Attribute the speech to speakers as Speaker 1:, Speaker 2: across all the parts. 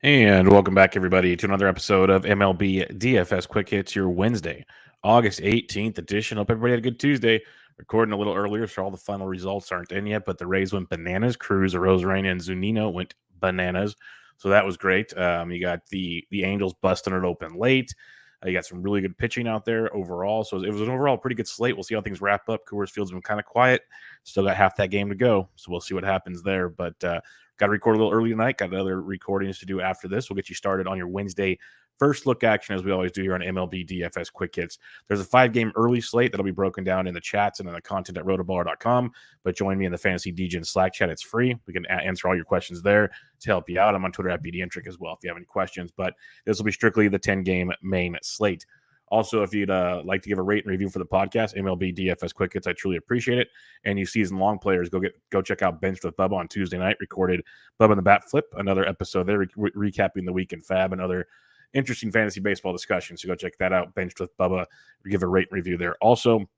Speaker 1: And welcome back, everybody, to another episode of MLB DFS Quick Hits, your Wednesday, August 18th edition. Hope everybody had a good Tuesday. Recording a little earlier, so all the final results aren't in yet, but the Rays went bananas. Cruz, Arozarena, and Zunino went bananas, so that was great. You got the Angels busting it open late. You got some really good pitching out there overall, so it was an overall pretty good slate. We'll see how things wrap up. Coors Field's been kind of quiet. Still got half that game to go, so we'll see what happens there, but got to record a little early tonight. Got other recordings to do after this. We'll get you started on your Wednesday first look action, as we always do here on MLB DFS Quick Hits. There's a 5-game early slate that'll be broken down in the chats and in the content at RotoBaller.com. But join me in the Fantasy DGen Slack chat. It's free. We can answer all your questions there to help you out. I'm on Twitter at BDentric as well if you have any questions. But this will be strictly the 10-game main slate. Also, if you'd like to give a rate and review for the podcast, MLB DFS Quick Hits, I truly appreciate it. And you season-long players, go check out Benched with Bubba on Tuesday night. Recorded Bubba and the Bat Flip, another episode there, recapping the week in Fab and other interesting fantasy baseball discussions. So go check that out, Benched with Bubba. Give a rate and review there. Also,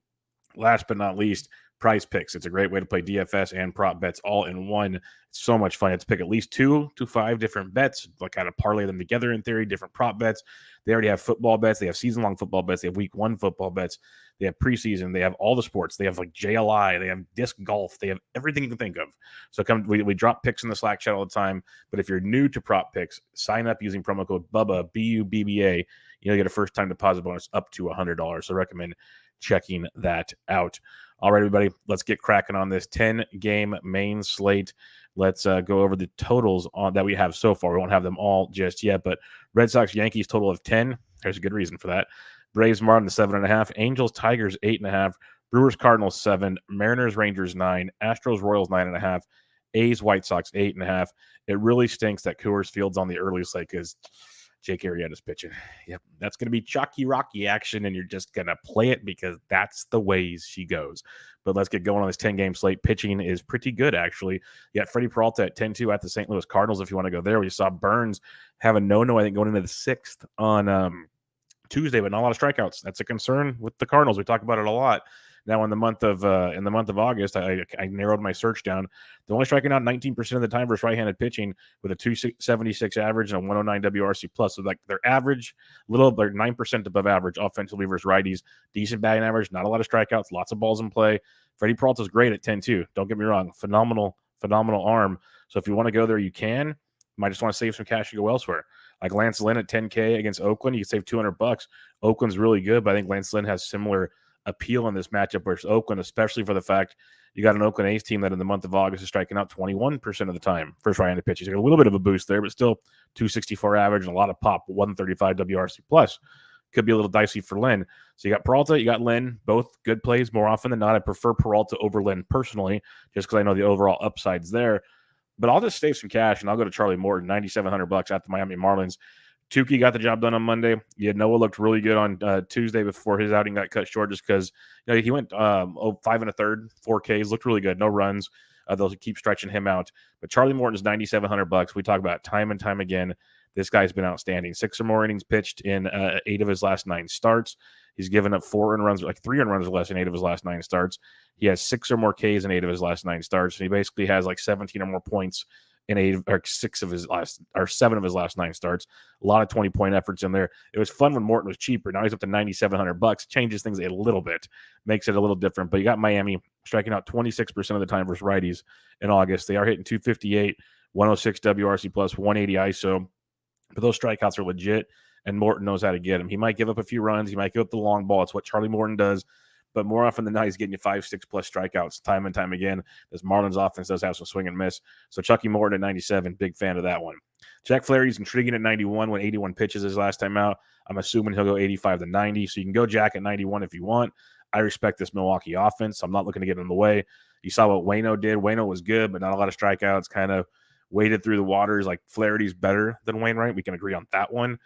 Speaker 1: last but not least, Prize Picks. It's a great way to play DFS and prop bets all in one. It's so much fun. It's pick at least 2 to 5 different bets, like kind of parlay them together in theory, different prop bets. They already have football bets. They have season-long football bets. They have week 1 football bets. They have preseason. They have all the sports. They have like JLI. They have disc golf. They have everything you can think of. So we drop picks in the Slack chat all the time. But if you're new to prop picks, sign up using promo code BUBBA, BUBBA. You'll get a first-time deposit bonus up to $100. So recommend checking that out. All right, everybody, let's get cracking on this 10-game main slate. Let's go over the totals that we have so far. We won't have them all just yet, but Red Sox, Yankees total of 10. There's a good reason for that. Braves, Marlins, 7.5. Angels, Tigers, 8.5. Brewers, Cardinals, 7. Mariners, Rangers, 9. Astros, Royals, 9.5. A's, White Sox, 8.5. It really stinks that Coors Field's on the early slate because Jake Arrieta's pitching. Yep, that's going to be chalky rocky action, and you're just going to play it because that's the ways she goes. But let's get going on this 10-game slate. Pitching is pretty good, actually. You got Freddie Peralta at 10-2 at the St. Louis Cardinals if you want to go there. We saw Burns have a no-no, I think, going into the 6th on Tuesday, but not a lot of strikeouts. That's a concern with the Cardinals. We talk about it a lot. Now, in the month of August, I narrowed my search down. They're only striking out 19% of the time versus right-handed pitching with a 276 average and a 109 WRC plus. So like their average, they're 9% above average offensively versus righties. Decent batting average, not a lot of strikeouts, lots of balls in play. Freddie Peralta's great at 10-2. Don't get me wrong, phenomenal arm. So if you want to go there, you can. You might just want to save some cash and go elsewhere. Like Lance Lynn at 10K against Oakland, you can save $200. Oakland's really good, but I think Lance Lynn has similar appeal in this matchup versus Oakland, especially for the fact you got an Oakland A's team that in the month of August is striking out 21% of the time. First right-handed pitch. He's got a little bit of a boost there, but still 264 average and a lot of pop, 135 WRC plus. Could be a little dicey for Lynn. So you got Peralta, you got Lynn, both good plays more often than not. I prefer Peralta over Lynn personally, just because I know the overall upside's there. But I'll just save some cash and I'll go to Charlie Morton, $9,700 at the Miami Marlins. Tukey got the job done on Monday. Yeah, Noah looked really good on Tuesday before his outing got cut short just because he went 5 1/3, 4 Ks, looked really good, no runs. They'll keep stretching him out. But Charlie Morton's $9,700. We talk about it time and time again. This guy's been outstanding. 6 or more innings pitched in 8 of his last 9 starts. He's given up 4 earned runs, like 3 earned runs or less in 8 of his last 9 starts. He has 6 or more Ks in 8 of his last 9 starts. And he basically has like 17 or more points in 7 of his last 9 starts. A lot of 20-point efforts in there. It was fun when Morton was cheaper. Now he's up to $9,700. Changes things a little bit, makes it a little different. But you got Miami striking out 26% of the time versus righties in August. They are hitting 258, 106 WRC plus, 180 ISO. But those strikeouts are legit, and Morton knows how to get them. He might give up a few runs. He might give up the long ball. It's what Charlie Morton does. But more often than not, he's getting you 5, 6 plus strikeouts time and time again. This Marlins offense does have some swing and miss. So Chucky Morton at 97, big fan of that one. Jack Flaherty's intriguing at 91 when 81 pitches his last time out. I'm assuming he'll go 85 to 90. So you can go Jack at 91 if you want. I respect this Milwaukee offense. So I'm not looking to get in the way. You saw what Waino did. Waino was good, but not a lot of strikeouts. Kind of waded through the waters. Like Flaherty's better than Wainwright. We can agree on that one.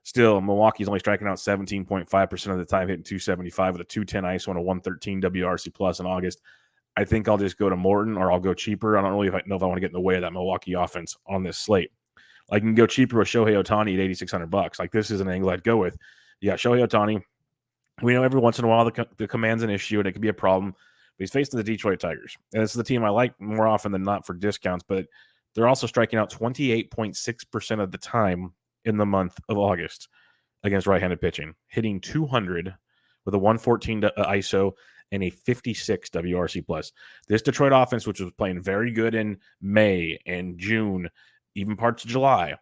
Speaker 1: Still, Milwaukee's only striking out 17.5% of the time, hitting 275 with a 210 ISO and a 113 WRC plus in August. I think I'll just go to Morton or I'll go cheaper. I don't really know if I want to get in the way of that Milwaukee offense on this slate. I can go cheaper with Shohei Ohtani at $8,600. Like this is an angle I'd go with. You got Shohei Ohtani. We know every once in a while the command's an issue and it can be a problem. But he's facing the Detroit Tigers. And this is the team I like more often than not for discounts. But They're also striking out 28.6% of the time in the month of August against right-handed pitching, hitting 200 with a 114 ISO and a 56 WRC plus. This Detroit offense, which was playing very good in May and June, even parts of July,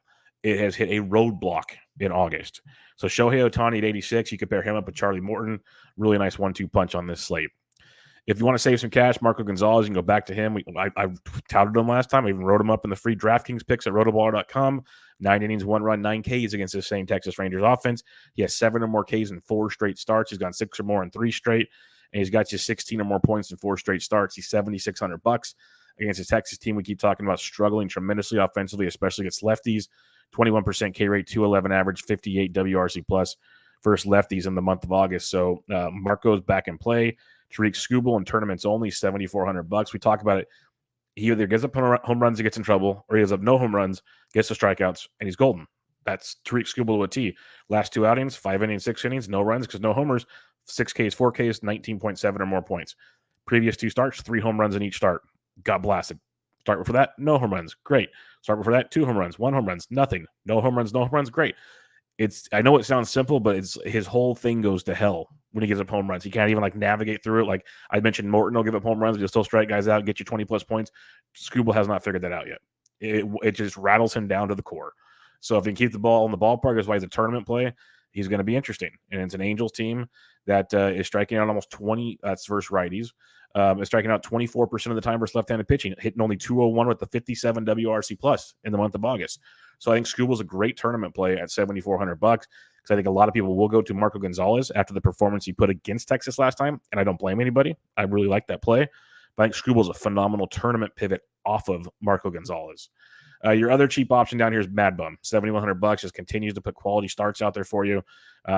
Speaker 1: it has hit a roadblock in August. So Shohei Ohtani at 86, you compare him up with Charlie Morton. Really nice 1-2 punch on this slate. If you want to save some cash, Marco Gonzalez, you can go back to him. I touted him last time. I even wrote him up in the free DraftKings picks at RotoBaller.com. 9 innings, 1 run, 9 Ks against the same Texas Rangers offense. He has 7 or more Ks in 4 straight starts. He's gone 6 or more in 3 straight. And he's got you 16 or more points in 4 straight starts. He's $7,600 against a Texas team we keep talking about struggling tremendously offensively, especially against lefties. 21% K rate, 211 average, 58 WRC plus versus lefties in the month of August. So Marco's back in play. Tariq Skubal in tournaments only, $7,400. We talk about it. He either gives up home runs and gets in trouble, or he gives up no home runs, gets the strikeouts, and he's golden. That's Tariq Skubal to a T. Last 2 outings, 5 innings, 6 innings, no runs because no homers, 6 Ks, 4 Ks, 19.7 or more points. Previous 2 starts, 3 home runs in each start. Got blasted. Start before that, no home runs. Great. Start before that, 2 home runs, 1 home runs, nothing. No home runs, great. I know it sounds simple, but his whole thing goes to hell when he gives up home runs. He can't even navigate through it. Like I mentioned, Morton will give up home runs, but he'll still strike guys out, get you 20 plus points. Skubal has not figured that out yet. It just rattles him down to the core. So if he can keep the ball in the ballpark, that's why he's a tournament play. He's going to be interesting. And it's an Angels team that is striking out almost 20. That's versus righties. Is striking out 24% of the time versus left-handed pitching, hitting only 201 with the 57 WRC plus in the month of August. So I think Skubal's a great tournament play at $7,400 because I think a lot of people will go to Marco Gonzalez after the performance he put against Texas last time, and I don't blame anybody. I really like that play, but I think Skubal's a phenomenal tournament pivot off of Marco Gonzalez. Your other cheap option down here is Mad Bum, $7,100. Just continues to put quality starts out there for you.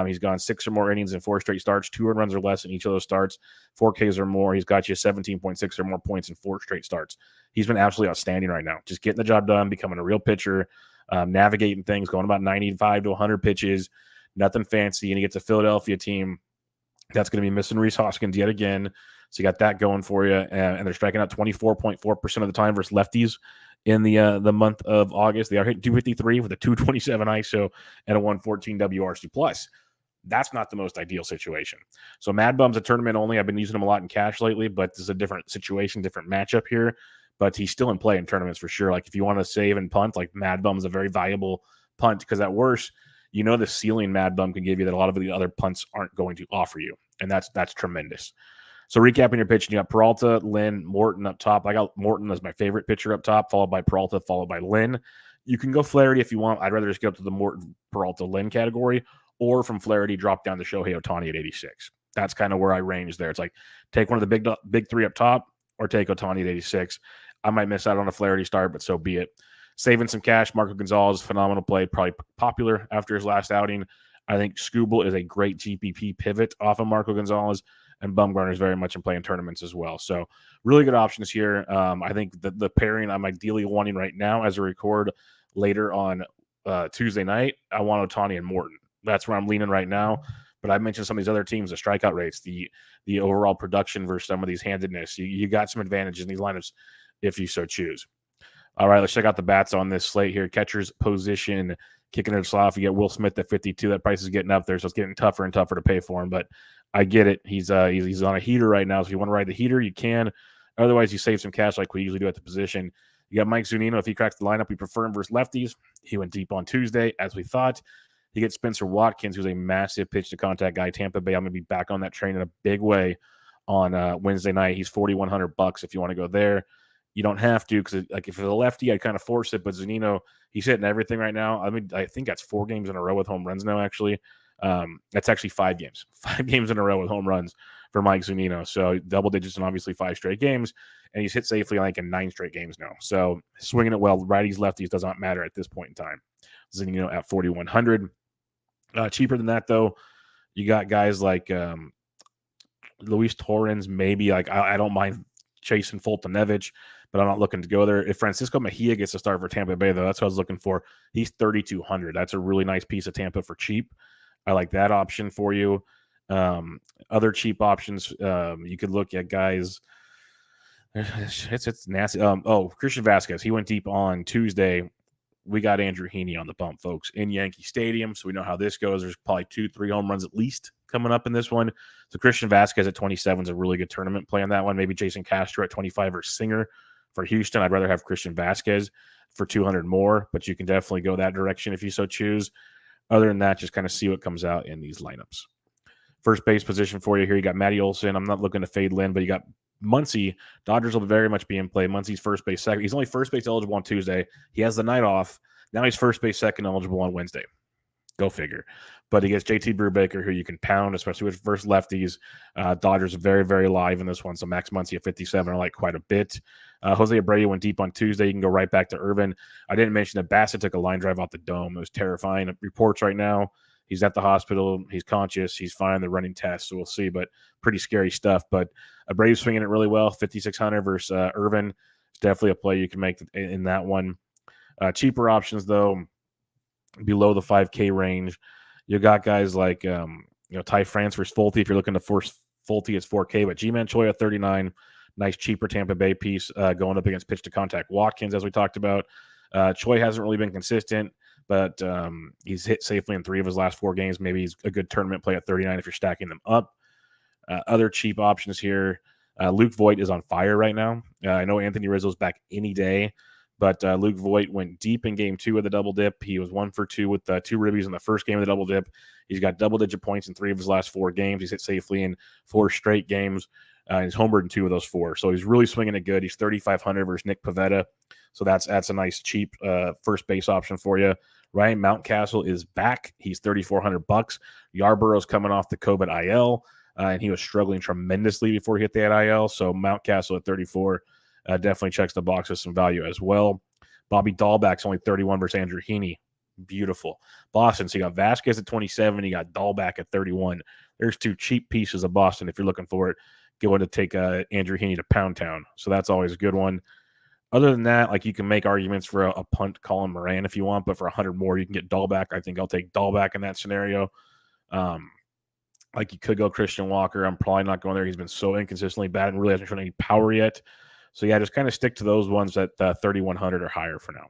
Speaker 1: He's gone 6 or more innings in 4 straight starts, 2 earned runs or less in each of those starts, 4 Ks or more. He's got you 17.6 or more points in 4 straight starts. He's been absolutely outstanding right now. Just getting the job done, becoming a real pitcher, navigating things, going about 95 to 100 pitches, nothing fancy. And he gets a Philadelphia team that's going to be missing Rhys Hoskins yet again. So you got that going for you. And they're striking out 24.4% of the time versus lefties in the month of August. They are hitting 253 with a 227 ISO and a 114 WRC plus. That's not the most ideal situation. So Mad Bum's a tournament only. I've been using him a lot in cash lately, but this is a different situation, different matchup here. But he's still in play in tournaments for sure. Like if you want to save and punt, like Mad Bum's a very valuable punt because at worst, the ceiling Mad Bum can give you that a lot of the other punts aren't going to offer you. And that's tremendous. So recapping your pitch, you got Peralta, Lynn, Morton up top. I got Morton as my favorite pitcher up top, followed by Peralta, followed by Lynn. You can go Flaherty if you want. I'd rather just get up to the Morton, Peralta, Lynn category, or from Flaherty, drop down to Shohei Ohtani at 86. That's kind of where I range there. It's like take one of the big 3 up top or take Ohtani at 86. I might miss out on a Flaherty start, but so be it. Saving some cash, Marco Gonzalez, phenomenal play, probably popular after his last outing. I think Skubal is a great GPP pivot off of Marco Gonzalez. And Bumgarner is very much in play in tournaments as well. So really good options here. I think the pairing I'm ideally wanting right now as a record later on Tuesday night, I want Ohtani and Morton. That's where I'm leaning right now. But I mentioned some of these other teams, the strikeout rates, the overall production versus some of these handedness. You got some advantages in these lineups if you so choose. All right, let's check out the bats on this slate here. Catcher's position, kicking it off. You get Will Smith at 52. That price is getting up there, so it's getting tougher and tougher to pay for him. But I get it. He's on a heater right now, so if you want to ride the heater, you can. Otherwise, you save some cash like we usually do at the position. You got Mike Zunino. If he cracks the lineup, we prefer him versus lefties. He went deep on Tuesday, as we thought. You get Spencer Watkins, who's a massive pitch-to-contact guy. Tampa Bay, I'm going to be back on that train in a big way on Wednesday night. He's $4,100 if you want to go there. You don't have to because, if it's a lefty, I'd kind of force it. But Zunino, he's hitting everything right now. I mean, I think that's 4 games in a row with home runs now, actually. That's actually 5 games. 5 games in a row with home runs for Mike Zunino. So double digits in obviously 5 straight games. And he's hit safely, in 9 straight games now. So swinging it well, righties, lefties does not matter at this point in time. Zunino at 4,100. Cheaper than that, though, you got guys like Luis Torrens, maybe. I don't mind chasing Fultonevich, but I'm not looking to go there. If Francisco Mejia gets a start for Tampa Bay, though, that's what I was looking for. He's 3,200. That's a really nice piece of Tampa for cheap. I like that option for you. Other cheap options, you could look at guys It's nasty. Christian Vasquez. He went deep on Tuesday. We got Andrew Heaney on the bump, folks, in Yankee Stadium. So we know how this goes. There's probably 2-3 home runs at least coming up in this one. So Christian Vasquez at 27 is a really good tournament play on that one. Maybe Jason Castro at 25 or Singer for Houston. I'd rather have Christian Vasquez for 200 more, but you can definitely go that direction if you so choose. Other than that, just kind of see what comes out in these lineups. First base position for you here. You got Matty Olson. I'm not looking to fade Lynn, but you got Muncy. Dodgers will very much be in play. Muncy's first base second. He's only first base eligible on Tuesday. He has the night off. Now he's first base second eligible on Wednesday. Go figure. But he gets JT Brubaker, who you can pound, especially with first lefties. Dodgers are very, very live in this one. So Max Muncy at 57 I like quite a bit. Jose Abreu went deep on Tuesday. You can go right back to Irvin. I didn't mention that Bassett took a line drive out the dome. It was terrifying. Reports right now, he's at the hospital. He's conscious. He's fine. They're running tests, so we'll see. But pretty scary stuff. But Abreu's swinging it really well. 5,600 versus Irvin. It's definitely a play you can make in that one. Cheaper options, though, below the 5K range. You got guys like Ty France versus Fulte. If you're looking to force Fulte, it's 4K. But G-Man Choi at 39, nice cheaper Tampa Bay piece going up against pitch to contact Watkins, as we talked about. Choi hasn't really been consistent, but he's hit safely in 3 of his last 4 games. Maybe he's a good tournament play at 39 if you're stacking them up. Other cheap options here. Luke Voigt is on fire right now. I know Anthony Rizzo's back any day, but Luke Voigt went deep in game 2 with a double dip. He was 1 for 2 with 2 ribbies in the first game of the double dip. He's got double-digit points in 3 of his last 4 games. He's hit safely in 4 straight games. He's homered in 2 of those 4. So he's really swinging it good. He's 3,500 versus Nick Pivetta. So that's a nice, cheap first base option for you. Ryan Mountcastle is back. He's $3,400. Yarborough's coming off the COVID IL, and he was struggling tremendously before he hit that IL. So Mountcastle at 34 definitely checks the box with some value as well. Bobby Dahlback's only 31 versus Andrew Heaney. Beautiful. Boston, so you got Vasquez at 27. You got Dahlback at 31. There's 2 cheap pieces of Boston if you're looking for it. Going to take Andrew Heaney to Pound Town. So that's always a good one. Other than that, like you can make arguments for a punt Colin Moran if you want, but for 100 more, you can get Dahlback. I think I'll take Dahlback in that scenario. Like you could go Christian Walker. I'm probably not going there. He's been so inconsistently bad and really hasn't shown any power yet. So yeah, just kind of stick to those ones at 3,100 or higher for now.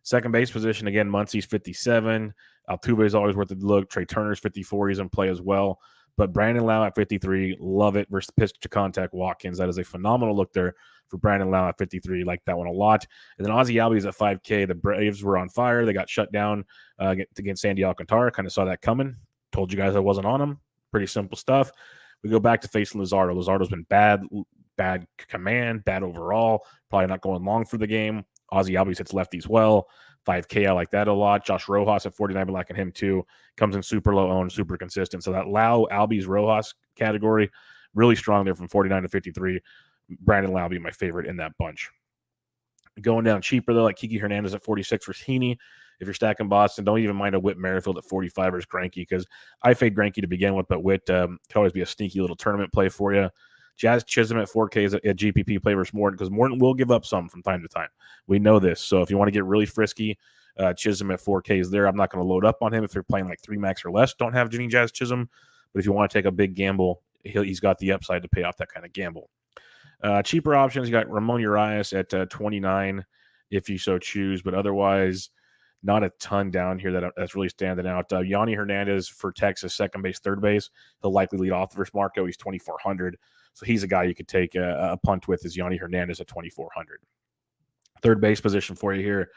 Speaker 1: Second base position, again, Muncy's 57. Altuve is always worth a look. Trey Turner's 54. He's in play as well. But Brandon Lau at 53, love it versus pitch to contact Watkins. That is a phenomenal look there for Brandon Lau at 53. Like that one a lot. And then Ozzie Albies at 5K. The Braves were on fire. They got shut down against Sandy Alcantara. Kind of saw that coming. Told you guys I wasn't on him. Pretty simple stuff. We go back to facing Luzardo. Luzardo's been bad command, bad overall. Probably not going long for the game. Ozzie Albies hits lefties well. 5K, I like that a lot. Josh Rojas at 49, been liking him too. Comes in super low owned, super consistent. So that Lau, Albies, Rojas category, really strong there from 49 to 53. Brandon Lau be my favorite in that bunch. Going down cheaper, though, like Kiki Hernandez at 46 versus Heaney. If you're stacking Boston, don't even mind a Whit Merrifield at 45 versus Greinke, because I fade Greinke to begin with, but Whit could always be a sneaky little tournament play for you. Jazz Chisholm at 4K is a GPP play versus Morton, because Morton will give up some from time to time. We know this. So if you want to get really frisky, Chisholm at 4K is there. I'm not going to load up on him if you're playing like 3 max or less. Don't have Jimmy Jazz Chisholm. But if you want to take a big gamble, he's got the upside to pay off that kind of gamble. Cheaper options, you got Ramon Urias at 29 if you so choose. But otherwise, not a ton down here that's really standing out. Yanni Hernandez for Texas, second base, third base. He'll likely lead off versus Marco. He's 2,400. So he's a guy you could take a punt with, is Yanni Hernandez at 2,400. Third base position for you here.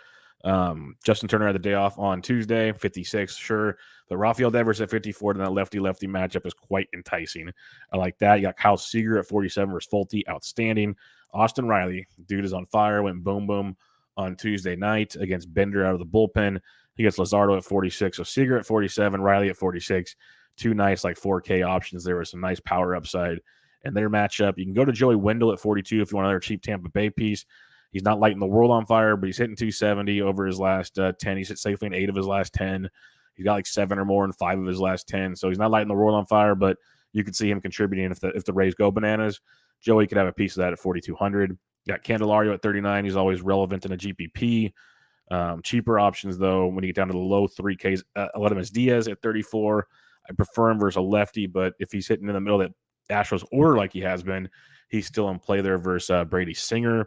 Speaker 1: Justin Turner had the day off on Tuesday, 56, sure. But Rafael Devers at 54, and that lefty-lefty matchup is quite enticing. I like that. You got Kyle Seager at 47 versus Fulte, outstanding. Austin Riley, dude is on fire, went boom on Tuesday night against Bender out of the bullpen. He gets Luzardo at 46. So Seager at 47, Riley at 46. 2 nice like 4K options there with some nice power upside. And their matchup, you can go to Joey Wendell at 42 if you want another cheap Tampa Bay piece. He's not lighting the world on fire, but he's hitting 270 over his last 10. He's hit safely in 8 of his last 10. He's got like 7 or more in 5 of his last 10. So he's not lighting the world on fire, but you could see him contributing if the Rays go bananas. Joey could have a piece of that at 4,200. You got Candelario at 39. He's always relevant in a GPP. Cheaper options, though, when you get down to the low 3Ks, Aledmus Diaz at 34. I prefer him versus a lefty, but if he's hitting in the middle of that Astros order like he has been, He's still in play there versus Brady Singer.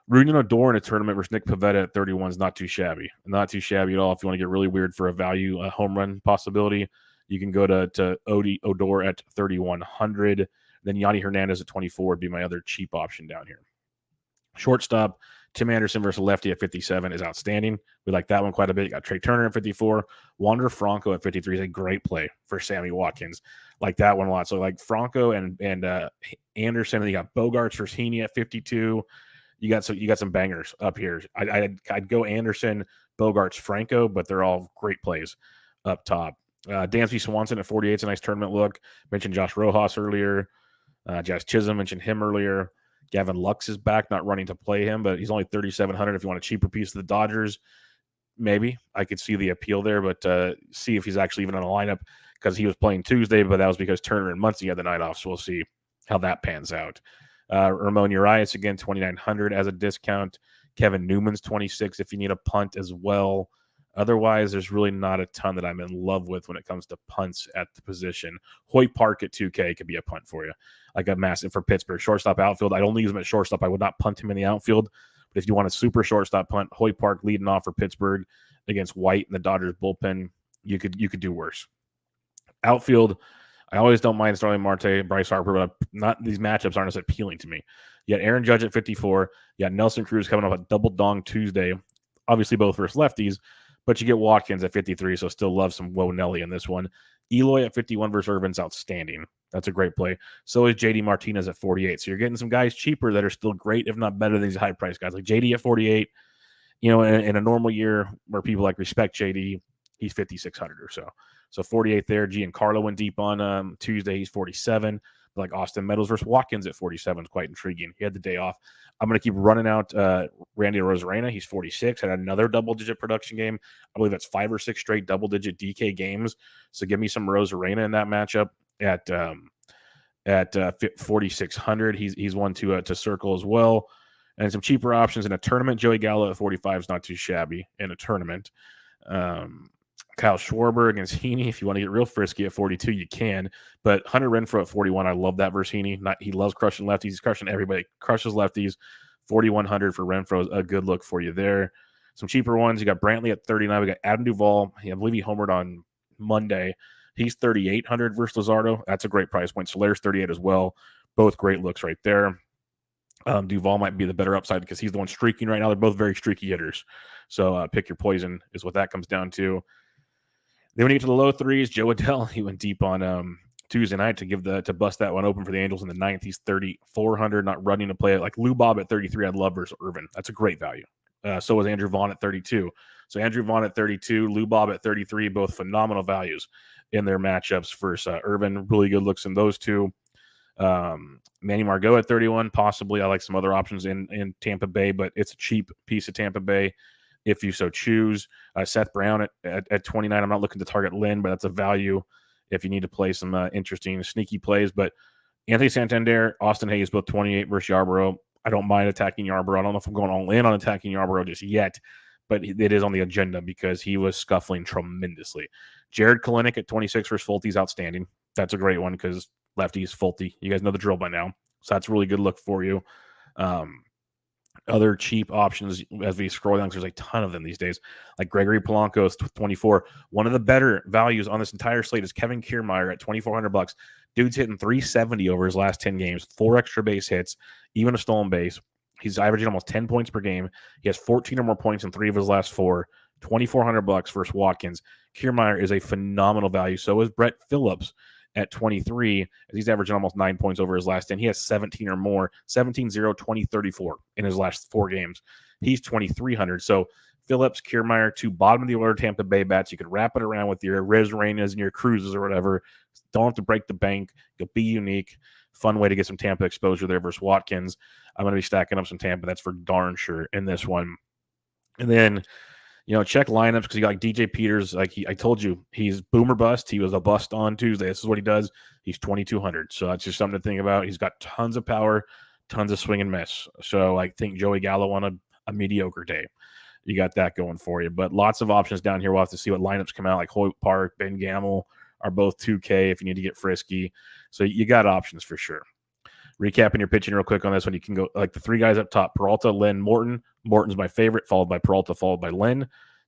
Speaker 1: Rudy Odor in a tournament versus Nick Pivetta at 31 is not too shabby. Not too shabby at all. If you want to get really weird for a value home run possibility, you can go to Odor at 3,100. Then Yanni Hernandez at 24 would be my other cheap option down here. Shortstop, Tim Anderson versus lefty at 57 is outstanding. We like that one quite a bit. You got Trey Turner at 54. Wander Franco at 53 is a great play for Sammy Watkins. Like that one a lot. So like Franco and Anderson, and you got Bogarts versus Heaney at 52. You got some bangers up here. I'd go Anderson, Bogarts, Franco, but they're all great plays up top. Dansby Swanson at 48 is a nice tournament look. Mentioned Josh Rojas earlier. Jazz Chisholm, mentioned him earlier. Gavin Lux is back, not running to play him, but he's only 3,700. If you want a cheaper piece of the Dodgers, maybe I could see the appeal there, but see if he's actually even on a lineup, because he was playing Tuesday, but that was because Turner and Muncy had the night off, so we'll see how that pans out. Ramon Urias, again, 2,900 as a discount. Kevin Newman's 26 if you need a punt as well. Otherwise, there's really not a ton that I'm in love with when it comes to punts at the position. Hoyt Park at 2K could be a punt for you, like a massive for Pittsburgh. Shortstop, outfield. I'd only use him at shortstop. I would not punt him in the outfield. But if you want a super shortstop punt, Hoyt Park leading off for Pittsburgh against White and the Dodgers bullpen, you could do worse. Outfield, I always don't mind Starling Marte, Bryce Harper, but not these matchups aren't as appealing to me. You got Aaron Judge at 54. You got Nelson Cruz coming up at Double Dong Tuesday. Obviously, both versus lefties, but you get Watkins at 53, so still love some Wo Nelly in this one. Eloy at 51 versus Irvin's outstanding. That's a great play. So is JD Martinez at 48. So you're getting some guys cheaper that are still great, if not better than these high-priced guys. Like JD at 48, in a normal year where people like respect JD, he's 5,600 or so. So 48 there. Giancarlo went deep on Tuesday. He's 47. But like Austin Meadows versus Watkins at 47 is quite intriguing. He had the day off. I'm going to keep running out Randy Arozarena. He's 46. Had another double-digit production game. I believe that's 5 or 6 straight double-digit DK games. So give me some Arozarena in that matchup at 4,600. He's one to circle as well. And some cheaper options in a tournament. Joey Gallo at 45 is not too shabby in a tournament. Kyle Schwarber against Heaney. If you want to get real frisky at 42, you can. But Hunter Renfroe at 41, I love that versus Heaney. He loves crushing lefties. He's crushing everybody. Crushes lefties. 4,100 for Renfroe is a good look for you there. Some cheaper ones. You got Brantley at 39. We got Adam Duvall. I believe he homered on Monday. He's 3,800 versus Luzardo. That's a great price point. Solaire's 38 as well. Both great looks right there. Duvall might be the better upside because he's the one streaking right now. They're both very streaky hitters. So pick your poison is what that comes down to. Then when you get to the low threes, Joe Adell, he went deep on Tuesday night to bust that one open for the Angels in the ninth. He's 3,400, not running to play it. Like Lou Bob at 33, I'd love versus Irvin. That's a great value. So was Andrew Vaughn at 32. So Andrew Vaughn at 32, Lou Bob at 33, both phenomenal values in their matchups versus Irvin. Really good looks in those two. Manny Margot at 31, possibly. I like some other options in Tampa Bay, but it's a cheap piece of Tampa Bay if you so choose. Seth Brown at 29. I'm not looking to target Lynn, but that's a value if you need to play some interesting, sneaky plays. But Anthony Santander, Austin Hayes, both 28 versus Yarborough. I don't mind attacking Yarborough. I don't know if I'm going all in on attacking Yarborough just yet, but it is on the agenda because he was scuffling tremendously. Jared Kalenic at 26 versus Fulte is outstanding. That's a great one because lefties, Fulte. You guys know the drill by now. So that's a really good look for you. Other cheap options as we scroll down, there's a ton of them these days, like Gregory Polanco is 24. One of the better values on this entire slate is Kevin Kiermeier at $2,400. Dude's hitting 370 over his last 10 games, 4 extra base hits, even a stolen base. He's averaging almost 10 points per game. He has 14 or more points in 3 of his last 4. $2,400 versus Watkins. Kiermeier is a phenomenal value. So is Brett Phillips at 23, as he's averaging almost 9 points over his last 10. He has 17 or more, 17-0, 20-34 in his last 4 games. He's 2,300. So Phillips, Kiermeier, 2 bottom of the order Tampa Bay bats. You could wrap it around with your Rezarenas and your Cruzes or whatever. Don't have to break the bank. You'll be unique. Fun way to get some Tampa exposure there versus Watkins. I'm going to be stacking up some Tampa. That's for darn sure in this one. And then, check lineups because you got like DJ Peters. I told you, he's boomer bust. He was a bust on Tuesday. This is what he does. He's 2,200. So that's just something to think about. He's got tons of power, tons of swing and miss. So I think Joey Gallo on a mediocre day. You got that going for you. But lots of options down here. We'll have to see what lineups come out. Like Hoyt Park, Ben Gamel are both 2K if you need to get frisky. So you got options for sure. Recapping your pitching real quick on this one, you can go like the three guys up top: Peralta, Lynn, Morton. Morton's my favorite, followed by Peralta, followed by Lynn.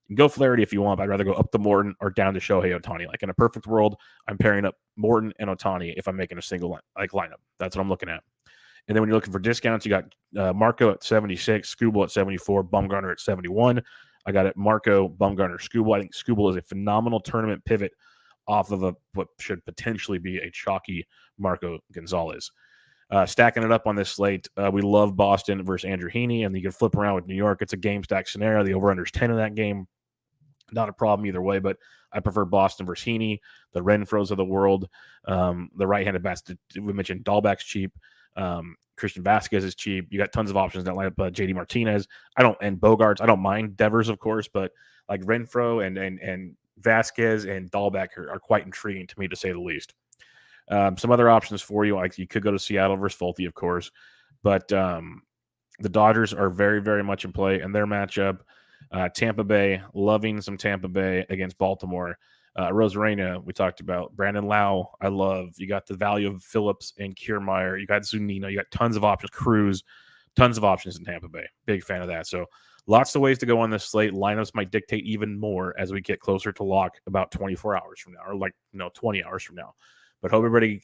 Speaker 1: You can go Flaherty if you want, but I'd rather go up to Morton or down to Shohei Ohtani. Like in a perfect world, I'm pairing up Morton and Ohtani if I'm making a single lineup. That's what I'm looking at. And then when you're looking for discounts, you got Marco at 76, Skubal at 74, Bumgarner at 71. I got it Marco, Bumgarner, Skubal. I think Skubal is a phenomenal tournament pivot off of what should potentially be a chalky Marco Gonzalez. Stacking it up on this slate, we love Boston versus Andrew Heaney, and you can flip around with New York. It's a game stack scenario. The over-under is 10 in that game. Not a problem either way, but I prefer Boston versus Heaney, the Renfros of the world, the right-handed bats. We mentioned Dahlback's cheap. Christian Vasquez is cheap. You got tons of options that line up. JD Martinez. And Bogarts. I don't mind Devers, of course, but like Renfro and Vasquez and Dahlback are quite intriguing to me, to say the least. Some other options for you, like you could go to Seattle versus Folty, of course, but the Dodgers are very, very much in play in their matchup. Tampa Bay, loving some Tampa Bay against Baltimore. Rosarena, we talked about. Brandon Lau, I love. You got the value of Phillips and Kiermeier. You got Zunino. You got tons of options. Cruz, tons of options in Tampa Bay. Big fan of that. So lots of ways to go on this slate. Lineups might dictate even more as we get closer to lock about 24 hours from now, or 20 hours from now. But hope everybody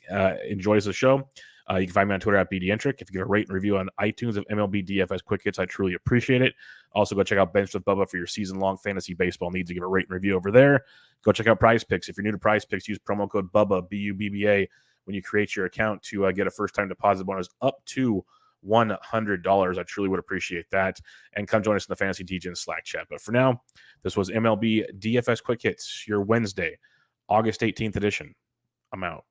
Speaker 1: enjoys the show. You can find me on Twitter at BDentric. If you give a rate and review on iTunes of MLB DFS Quick Hits, I truly appreciate it. Also, go check out Bench with Bubba for your season-long fantasy baseball needs. To give a rate and review over there. Go check out Prize Picks. If you're new to Prize Picks, use promo code BUBBA, BUBBA, when you create your account to get a first-time deposit bonus up to $100. I truly would appreciate that. And come join us in the Fantasy DGen Slack chat. But for now, this was MLB DFS Quick Hits, your Wednesday, August 18th edition. I'm out.